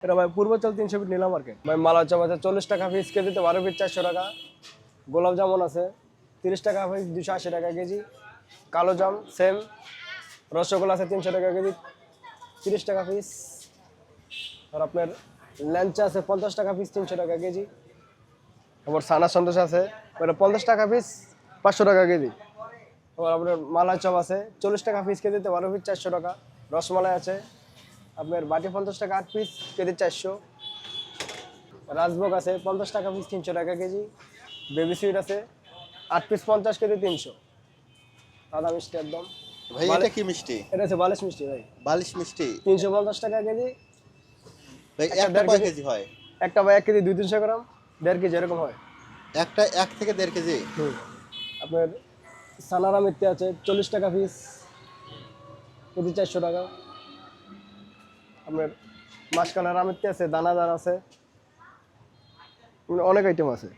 এটা ভাই পূর্বাচল 300 ফিট নীলা মার্কেট। ভাই মালা চপ আছে 40 টাকা পিস, কেজিতে 12 পিস 400 টাকা। গোলাপ জামুন আছে 30 টাকা পিস, 280 টাকা কেজি। কালো জাম সেম। রসগোল্লা আছে 300 টাকা কেজি, 30 টাকা পিস। আর আপনার ল্যাংচা আছে 50 টাকা পিস, 300 টাকা কেজি। আবার সানা সন্দেশ আছে, ওটা 50 টাকা পিস, 500 টাকা কেজি। আবার আপনার মালাই চপ আছে 40 টাকা পিস, কেজিতে 12 পিস 400 টাকা। রসমালাই আছে আপনার বাটি 50 টাকা 8 পিস, কেজি 400। রাজভোগ আছে 50 টাকা পিস, 300 টাকা কেজি। বেবি সুইট আছে 8 পিস 50, কেজি 300। সাদা মিষ্টি একদম। ভাই এটা কি মিষ্টি? এটা হচ্ছে বালিশ মিষ্টি ভাই, বালিশ মিষ্টি। 350 টাকা কেজি। ভাই একটা একটা 1.5 কয় কেজি, কেজি হয়? একটা ভাই 1 কেজি 200-300 গ্রাম, 1.5 কেজি এরকম হয়। একটা 1 থেকে 1.5 কেজি। আপনার সানারা মিথ্যে আছে 40 টাকা পিস, কেজি 400 টাকা। আপনার মাসকালের আমিত্তি আছে, দানাদার আছে, অনেক আইটেম আছে।